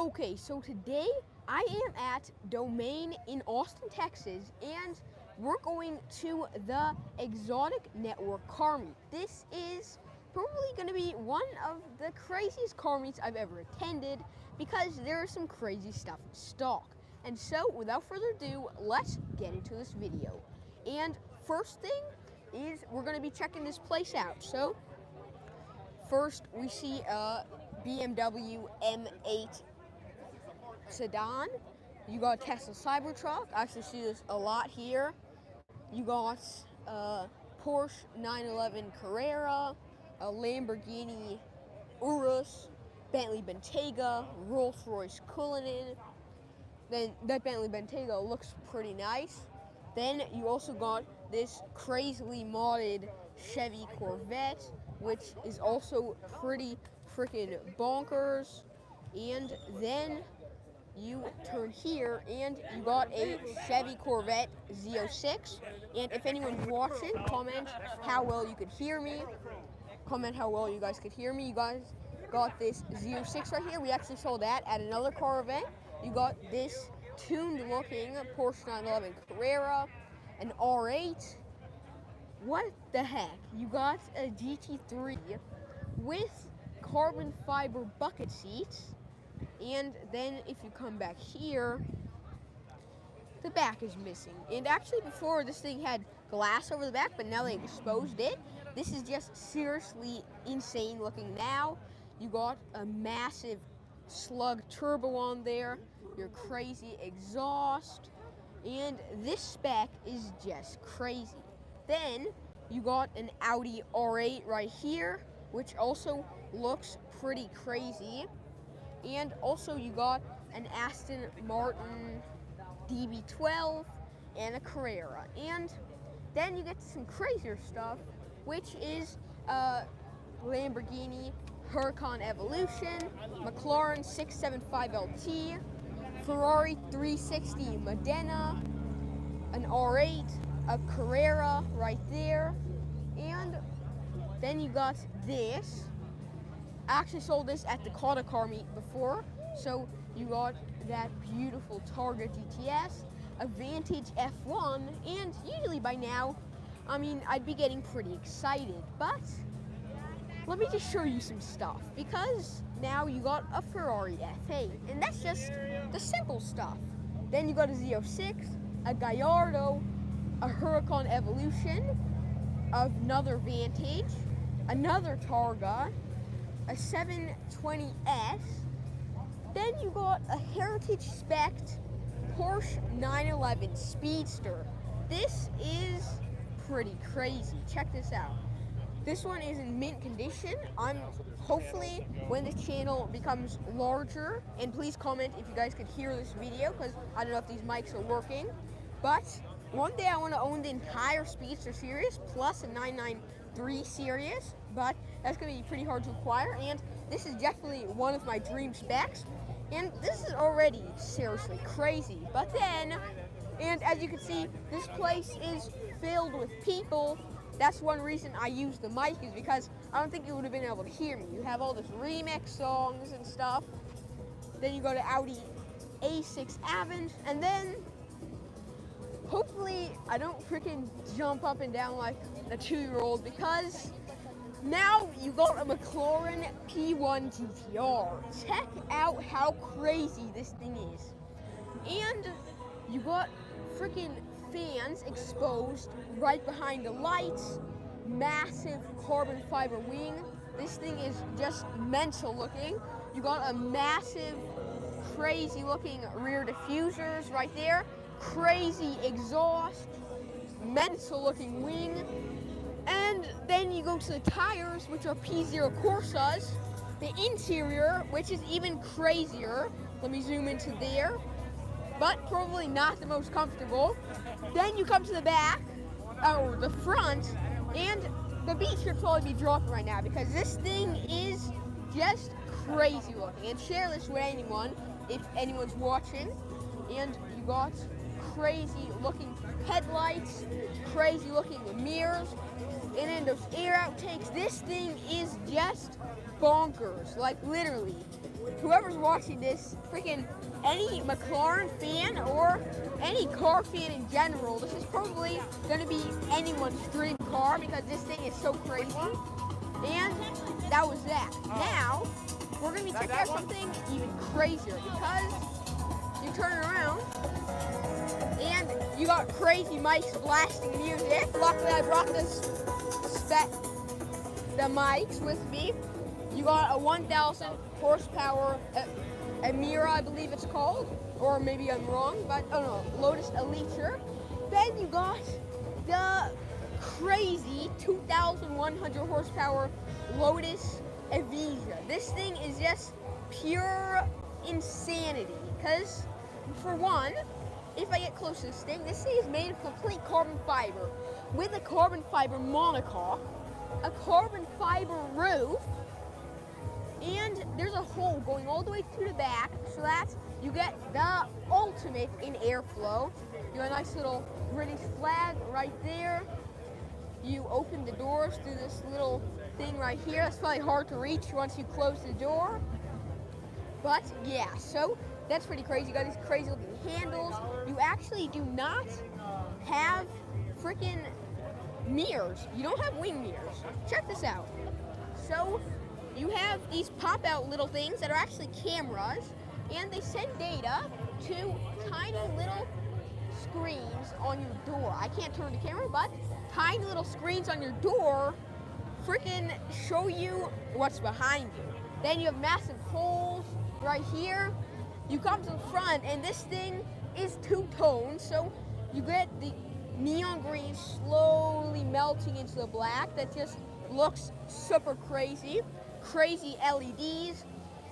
Okay, so today I am at Domain in Austin, Texas, and we're going to the Exotic Network car meet. This is probably going to be one of the craziest car meets I've ever attended because there is some crazy stuff in stock. And so, without further ado, let's get into this video. And first thing is we're going to be checking this place out. So, first we see a BMW M8 sedan. You got Tesla Cybertruck. I actually see this a lot here. You got Porsche 911 Carrera, a Lamborghini Urus, Bentley Bentayga, Rolls-Royce Cullinan. Then that Bentley Bentayga looks pretty nice. Then you also got this crazily modded Chevy Corvette, which is also pretty freaking bonkers. And then you turn here and you got a Chevy Corvette Z06. And if anyone's watching, comment how well you could hear me. Comment how well you guys could hear me. You guys got this Z06 right here. We actually saw that at another car event. You got this tuned looking Porsche 911 Carrera, an R8. What the heck? You got a GT3 with carbon fiber bucket seats. And then if you come back here, the back is missing. And actually before this thing had glass over the back, but now they exposed it. This is just seriously insane looking now. You got a massive slug turbo on there, your crazy exhaust, and this spec is just crazy. Then you got an Audi R8 right here, which also looks pretty crazy. And also you got an Aston Martin DB12 and a Carrera. And then you get to some crazier stuff, which is Lamborghini Huracan Evolution, McLaren 675 LT, Ferrari 360 Modena, an R8, a Carrera right there, and then you got this. I actually sold this at the car meet before. So you got that beautiful Targa GTS, a Vantage F1, and usually by now, I mean, I'd be getting pretty excited, but let me just show you some stuff, because now you got a Ferrari F8, and that's just the simple stuff. Then you got a Z06, a Gallardo, a Huracan Evolution, another Vantage, another Targa, a 720S, then you got a Heritage Spec Porsche 911 Speedster. This is pretty crazy. Check this out. This one is in mint condition. I'm hopefully, when this channel becomes larger, and please comment if you guys could hear this video, because I don't know if these mics are working, but one day I want to own the entire Speedster series plus a 993 series, but that's going to be pretty hard to acquire, and this is definitely one of my dream specs, and this is already seriously crazy. But then, and as you can see, this place is filled with people. That's one reason I use the mic, is because I don't think you would have been able to hear me. You have all this remix songs and stuff. Then you go to Audi A6 Avant, and then hopefully I don't freaking jump up and down like a 2-year-old, because now you got a McLaren P1 GTR. Check out how crazy this thing is. And you got freaking fans exposed right behind the lights, massive carbon fiber wing. This thing is just mental looking. You got a massive, crazy looking rear diffusers right there, crazy exhaust, mental looking wing. And then you go to the tires, which are P0 Corsas, the interior, which is even crazier. Let me zoom into there, but probably not the most comfortable. Then you come to the back, or the front, and the beat should probably be dropping right now, because this thing is just crazy looking. And share this with anyone if anyone's watching. And you got crazy looking headlights, crazy looking mirrors, and then those air outtakes. This thing is just bonkers, like literally. whoever's watching this, freaking any McLaren fan or any car fan in general, this is probably going to be anyone's dream car because this thing is so crazy. And that was that. Now, we're going to be checking out something even crazier because you turn it around and you got crazy mics blasting music. Luckily, I brought the mics with me. You got a 1,000 horsepower Evija, I believe it's called, or maybe I'm wrong, but oh no, Lotus Elite. Then you got the crazy 2,100 horsepower Lotus Evija. This thing is just pure insanity, because for one, if I get close to this thing is made of complete carbon fiber with a carbon fiber monocoque, a carbon fiber roof, and there's a hole going all the way to the back so that you get the ultimate in airflow. You got a nice little British flag right there. You open the doors through this little thing right here. That's probably hard to reach once you close the door. But yeah, so that's pretty crazy. You got these crazy looking handles. You actually do not have freaking mirrors. You don't have wing mirrors. Check this out. So you have these pop-out little things that are actually cameras, and they send data to tiny little screens on your door. I can't turn the camera, but tiny little screens on your door freaking show you what's behind you. Then you have massive holes right here. You come to the front, and this thing is two-tone, so you get the neon green slowly melting into the black. That just looks super crazy. Crazy LEDs,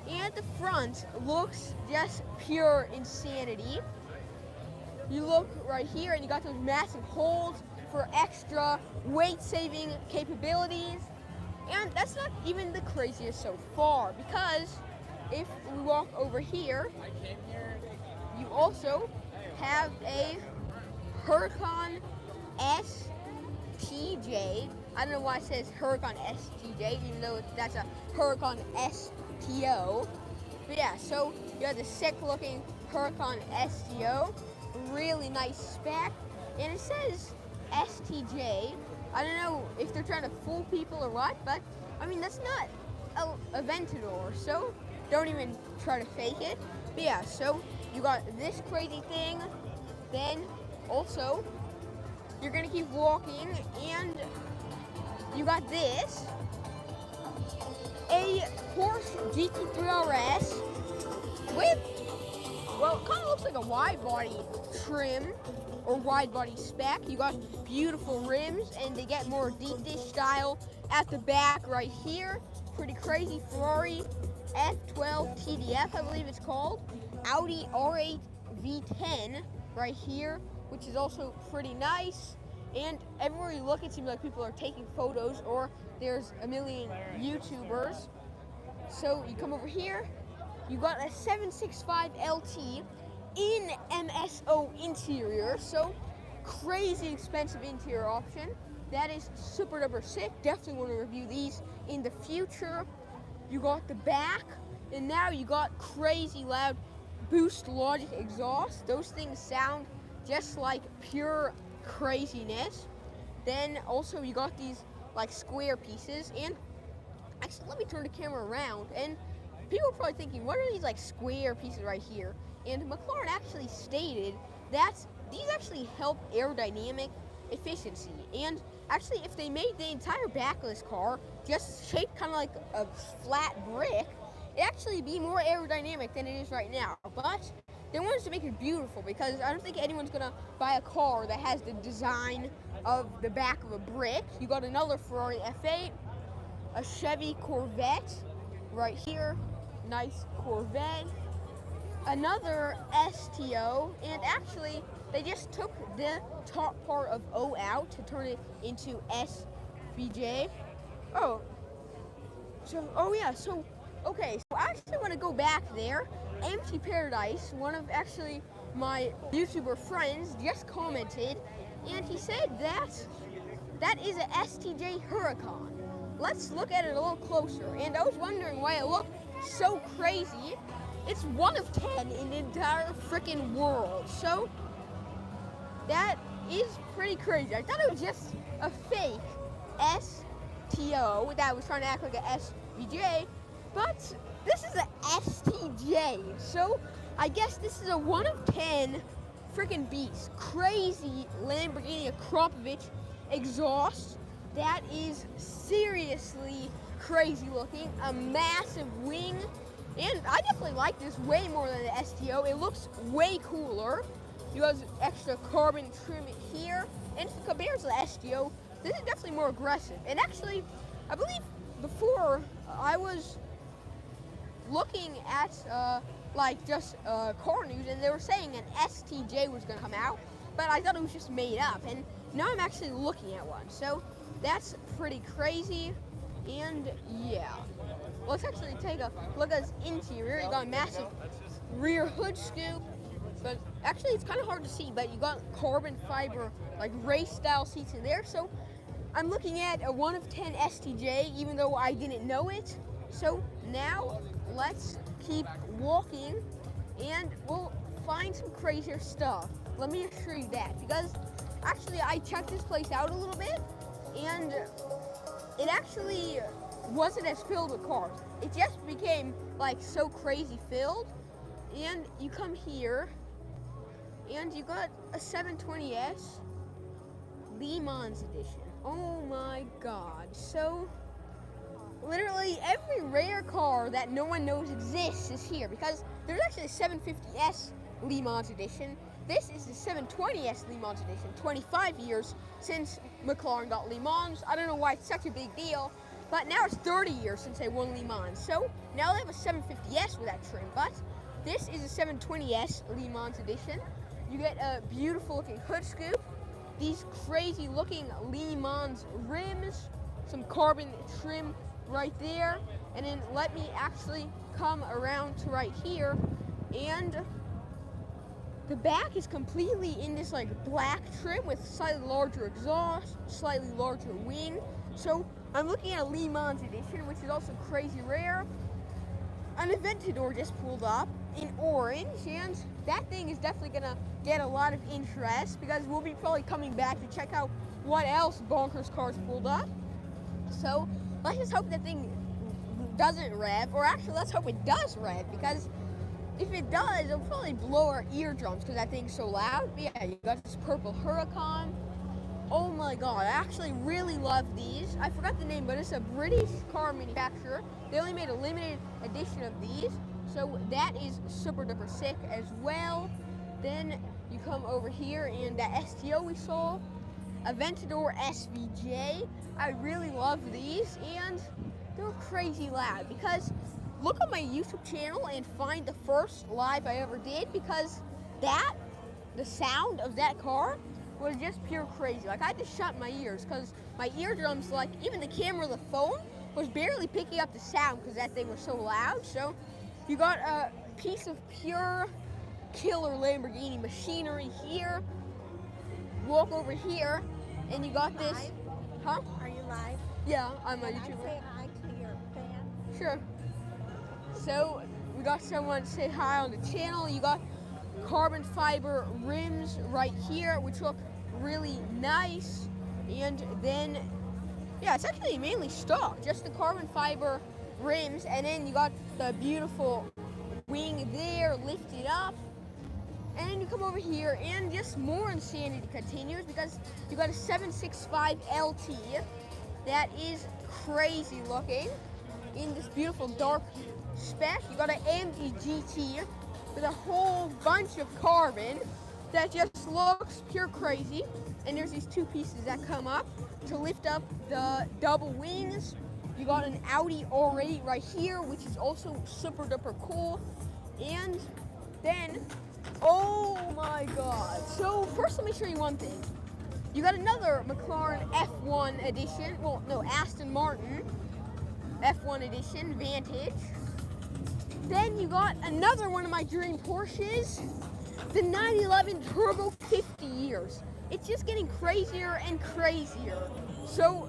and the front looks just pure insanity. You look right here, and you got those massive holes for extra weight-saving capabilities. And that's not even the craziest so far, because if we walk over here, you also have a Huracan STJ. I don't know why it says Huracan STJ, even though that's a Huracan STO. But yeah, so you have the sick-looking Huracan STO, really nice spec, and it says STJ. I don't know if they're trying to fool people or what, but I mean, that's not a Aventador, so don't even try to fake it. But yeah, so you got this crazy thing, then also you're gonna keep walking, and you got this, a Porsche GT3 RS with, well, it kind of looks like a wide body trim or wide body spec. You got beautiful rims, and they get more deep dish style at the back right here. Pretty crazy. Ferrari F12 TDF, I believe it's called. Audi R8 V10 right here, which is also pretty nice. And everywhere you look, it seems like people are taking photos, or there's a million YouTubers. So you come over here, you got a 765 LT in MSO interior, so crazy expensive interior option. That is super duper sick. Definitely want to review these in the future. You got the back, and now you got crazy loud Boost Logic exhaust. Those things sound just like pure craziness. Then also you got these like square pieces, and actually let me turn the camera around, and people are probably thinking, what are these like square pieces right here? And McLaren actually stated that these actually help aerodynamic efficiency, and actually if they made the entire back of this car just shaped kind of like a flat brick, it'd actually be more aerodynamic than it is right now. But they wanted to make it beautiful, because I don't think anyone's gonna buy a car that has the design of the back of a brick. You got another Ferrari F8, a Chevy Corvette right here, nice Corvette, another STO, and actually they just took the top part of O out to turn it into SVJ. Okay, so I actually want to go back there. Empty Paradise, one of actually my YouTuber friends, just commented, and he said that is a STJ Huracan. Let's look at it a little closer. And I was wondering why it looked so crazy. It's 1 of 10 in the entire freaking world. So that is pretty crazy. I thought it was just a fake STO that was trying to act like a SVJ, but this is a STJ. So I guess this is a 1 of 10 freaking beast. Crazy Lamborghini Akrapovic exhaust. That is seriously crazy looking. A massive wing. And I definitely like this way more than the STO. It looks way cooler. You have extra carbon trim here. And compared to the STO, this is definitely more aggressive. And actually, I believe before I was looking at just car news, and they were saying an STJ was going to come out, but I thought it was just made up. And now I'm actually looking at one. So that's pretty crazy. And yeah. Let's actually take a look at its interior. You got a massive rear hood scoop, but actually it's kind of hard to see, but you got carbon fiber, like race style seats in there. So I'm looking at a 1 of 10 STJ, even though I didn't know it. So now let's keep walking and we'll find some crazier stuff. Let me assure you that, because actually I checked this place out a little bit and it actually wasn't as filled with cars. It just became like so crazy filled. And you come here and you got a 720S Le Mans edition. Oh my god. So literally every rare car that no one knows exists is here, because there's actually a 750S Le Mans edition. This is the 720S Le Mans edition. 25 years since McLaren got Le Mans. I don't know why it's such a big deal, but now it's 30 years since they won Le Mans. So now they have a 750S with that trim, but this is a 720S Le Mans edition. You get a beautiful looking hood scoop, these crazy looking Le Mans rims, some carbon trim right there, and then let me actually come around to right here, and the back is completely in this like black trim with slightly larger exhaust, slightly larger wing. So I'm looking at a Le Mans edition, which is also crazy rare. An Aventador just pulled up in orange, and that thing is definitely gonna get a lot of interest because we'll be probably coming back to check out what else bonkers cars pulled up. So let's just hope that thing doesn't rev, or actually let's hope it does rev, because if it does, it'll probably blow our eardrums because that thing's so loud. But yeah, you got this purple Huracan. Oh my god, I actually really love these. I forgot the name, but it's a British car manufacturer. They only made a limited edition of these, so that is super duper sick as well. Then you come over here and that STO we saw, Aventador SVJ. I really love these, and they're crazy loud, because look on my YouTube channel and find the first live I ever did, because the sound of that car was just pure crazy. Like, I had to shut my ears because my eardrums, like even the camera of the phone, was barely picking up the sound because that thing was so loud. So you got a piece of pure killer Lamborghini machinery here. Walk over here and you got this. Live? Huh? Are you live? Yeah, I'm a Can I YouTuber. say hi to your fan? Sure. So we got someone to say hi on the channel. You got carbon fiber rims right here, which look really nice. And then, yeah, it's actually mainly stock, just the carbon fiber rims. And then you got the beautiful wing there lifted up. And then you come over here and just more insanity continues, because you got a 765 LT that is crazy looking in this beautiful dark spec. You got an AMG GT with a whole bunch of carbon that just looks pure crazy. And there's these two pieces that come up to lift up the double wings. You got an Audi R8 right here, which is also super duper cool. And then, oh my god. So first let me show you one thing. You got another McLaren F1 edition, well no, Aston Martin F1 edition, Vantage. Then you got another one of my dream Porsches, the 911 Turbo 50 years. It's just getting crazier and crazier. So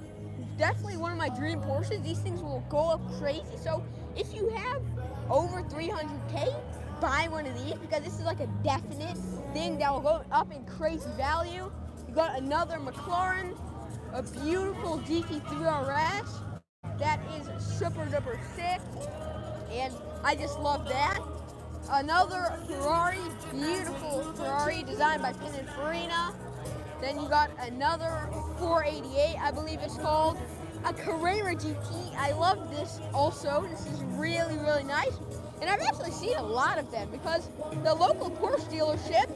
definitely one of my dream Porsches. These things will go up crazy. So if you have over 300K, buy one of these because this is like a definite thing that will go up in crazy value. You got another McLaren, a beautiful GT3 RS that is super duper sick, and I just love that. Another Ferrari, beautiful Ferrari designed by Pininfarina. Then you got another 488, I believe it's called. A Carrera GT, I love this also. This is really, really nice. And I've actually seen a lot of them because the local Porsche dealership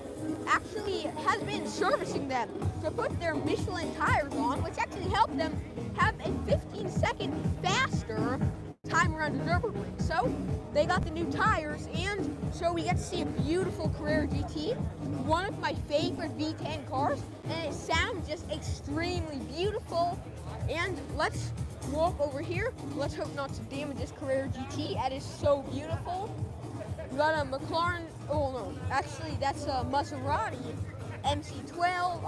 actually has been servicing them to put their Michelin tires on, which actually helped them have a 15-second faster time around the Nürburgring. So they got the new tires, and so we get to see a beautiful Carrera GT, one of my favorite V10 cars, and it sounds just extremely beautiful. And let's walk over here. Let's hope not to damage this Carrera GT. That is so beautiful. We got a McLaren, oh no, actually that's a Maserati MC12,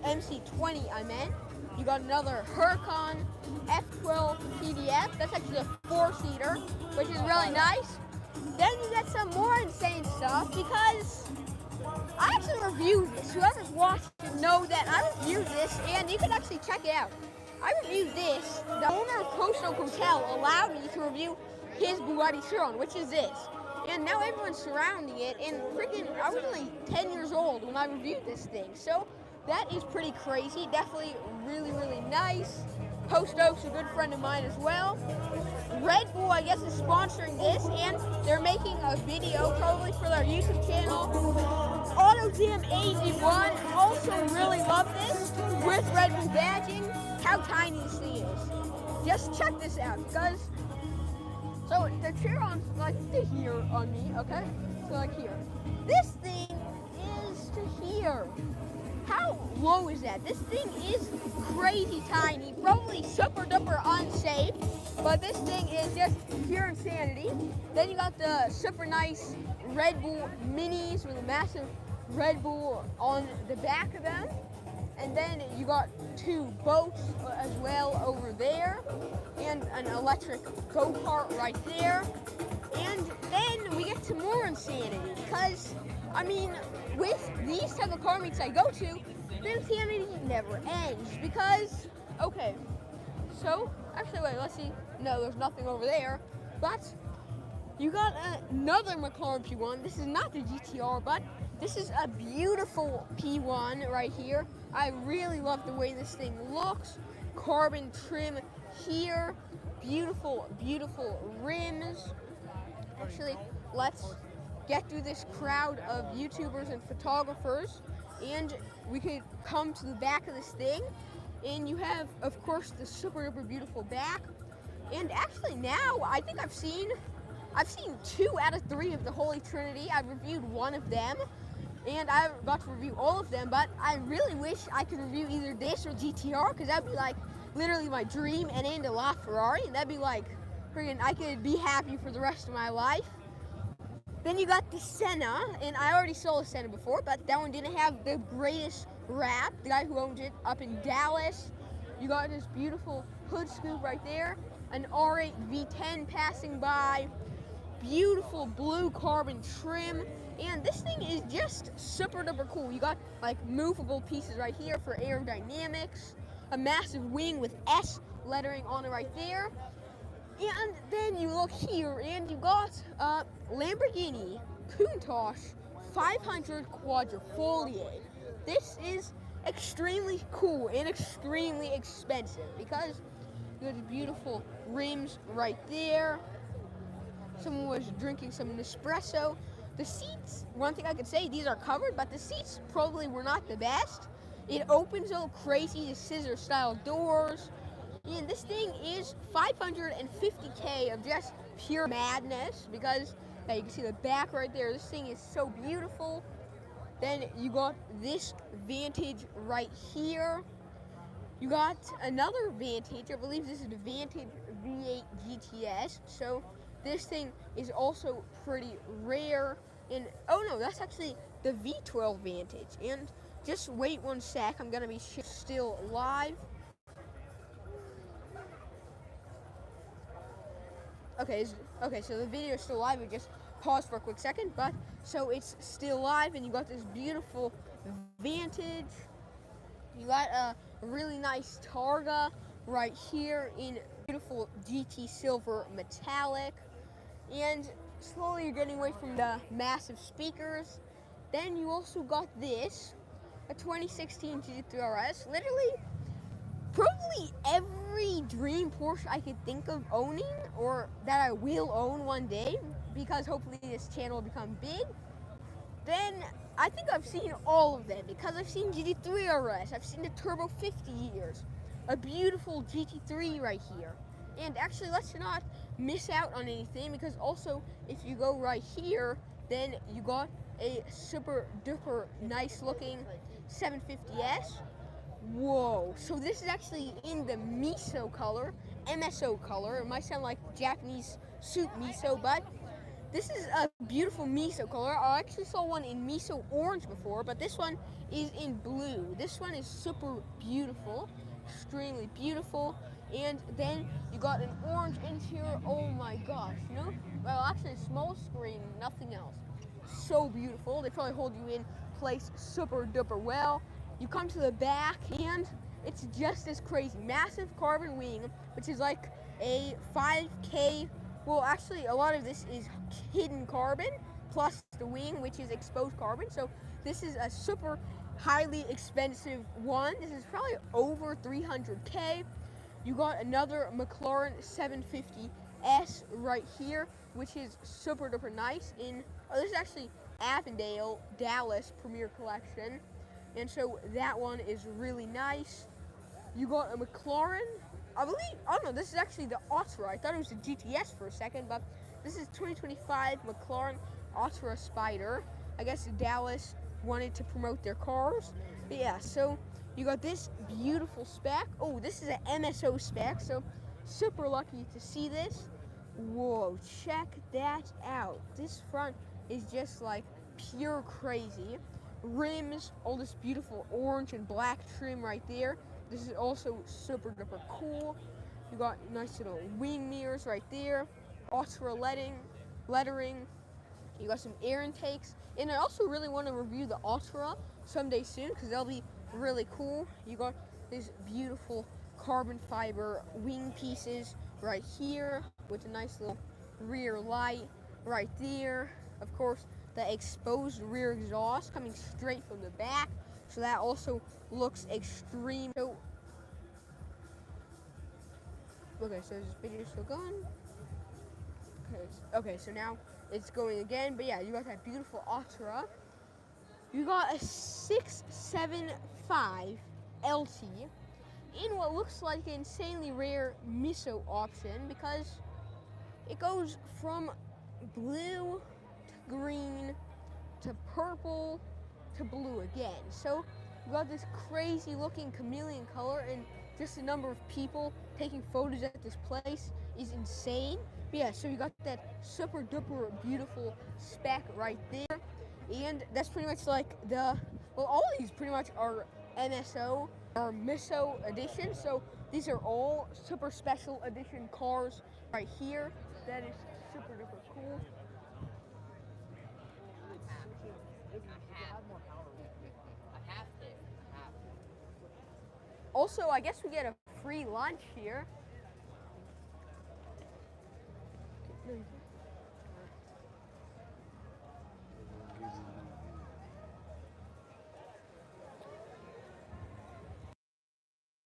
MC20 I meant. You got another Huracan F12 PDF. That's actually a 4-seater, which is really nice. Then you get some more insane stuff because I actually reviewed this. Whoever's watched know that I reviewed this, and you can actually check it out. I reviewed this. The owner of Coastal Hotel allowed me to review his Bugatti Chiron, which is this. And now everyone's surrounding it, and freaking, I was only 10 years old when I reviewed this thing. So that is pretty crazy. Definitely really, really nice. Post Oak's a good friend of mine as well. Red Bull, I guess, is sponsoring this, and they're making a video probably for their YouTube channel. AutoZam 81, also really love this with Red Bull badging. How tiny this thing is. Just check this out, because so the Chiron's like to here on me, okay? So like here. This thing is to here. How low is that? This thing is crazy tiny, probably super duper unsafe, but this thing is just pure insanity. Then you got the super nice Red Bull minis with a massive Red Bull on the back of them. And then you got 2 boats as well over there, and an electric go-kart right there. And then we get to more insanity, because, I mean, with these type of car meets I go to, the insanity never ends, because, okay, so, actually, wait, let's see. No, there's nothing over there, but you got another McLaren P1. This is not the GTR, but this is a beautiful P1 right here. I really love the way this thing looks. Carbon trim here. Beautiful, beautiful rims. Actually, let's get through this crowd of YouTubers and photographers, and we could come to the back of this thing. And you have, of course, the super duper beautiful back. And actually now, I think I've seen 2 out of 3 of the Holy Trinity. I've reviewed one of them, and I got to review all of them, but I really wish I could review either this or GTR, because that'd be like literally my dream, and a LaFerrari, and that'd be like, freaking, I could be happy for the rest of my life. Then you got the Senna, and I already saw the Senna before, but that one didn't have the greatest rap. The guy who owned it up in Dallas. You got this beautiful hood scoop right there, an R8 V10 passing by, beautiful blue carbon trim, and this thing is just super duper cool. You got like movable pieces right here for aerodynamics, a massive wing with S lettering on it right there, and then you look here and you got Lamborghini Countach 500 Quadrifoglio. This is extremely cool and extremely expensive because you got the beautiful rims right there. Someone was drinking some Nespresso. The seats, one thing I could say, these are covered, but the seats probably were not the best. It opens all crazy, scissor style doors. And this thing is 550K of just pure madness because you can see the back right there. This thing is so beautiful. Then you got this Vantage right here. You got another Vantage. I believe this is the Vantage V8 GTS. So this thing is also pretty rare. And oh no, that's actually the V12 Vantage. And just wait one sec, I'm gonna be still live. Okay, so the video is still live. We just paused for a quick second, but so it's still live, and you got this beautiful Vantage. You got a really nice Targa right here in beautiful GT silver metallic, and slowly you're getting away from the massive speakers. Then you also got this, a 2016 GT3 RS. Literally, probably every dream Porsche I could think of owning, or that I will own one day, because hopefully this channel will become big. Then I think I've seen all of them, because I've seen GT3 RS, I've seen the Turbo 50 years, a beautiful GT3 right here. And actually, let's not miss out on anything, because also if you go right here, then you got a super duper nice looking 750S. Whoa, so this is actually in the miso color, MSO color. It might sound like Japanese soup miso, but this is a beautiful miso color. I actually saw one in miso orange before, but this one is in blue. This one is super beautiful, extremely beautiful. And then you got an orange interior. Oh my gosh, you know? Well, actually a small screen, nothing else. So beautiful. They probably hold you in place super duper well. You come to the back and it's just as crazy. Massive carbon wing, which is like a 5K. Well, actually, a lot of this is hidden carbon, plus the wing, which is exposed carbon. So this is a super highly expensive one. This is probably over 300K. You got another McLaren 750S right here, which is super duper nice. This is actually Avondale, Dallas Premier Collection. And so that one is really nice. You got a McLaren, I believe, oh no, this is actually the Ultra. I thought it was the GTS for a second, but this is 2025 McLaren Ultra Spider. I guess Dallas wanted to promote their cars. But yeah, so you got this beautiful spec. Oh, this is an MSO spec, so super lucky to see this. Whoa, check that out. This front is just like pure crazy. Rims, all this beautiful orange and black trim right there. This is also super duper cool. You got nice little wing mirrors right there. Ultra lettering. You got some air intakes. And I also really want to review the Ultra someday soon, because they'll be really cool. You got these beautiful carbon fiber wing pieces right here with a nice little rear light right there. Of course, the exposed rear exhaust coming straight from the back, so that also looks extreme. So, okay, so this video is still going. Okay, so now it's going again, but yeah, you got that beautiful Ultra. You got a 675 LT in what looks like an insanely rare miso option, because it goes from blue to green to purple to blue again. So you got this crazy looking chameleon color, and just the number of people taking photos at this place is insane. But yeah, so you got that super duper beautiful spec right there. And that's pretty much like all of these pretty much are MSO or MISO edition. So these are all super special edition cars right here. That is super duper cool. Also, I guess we get a free lunch here.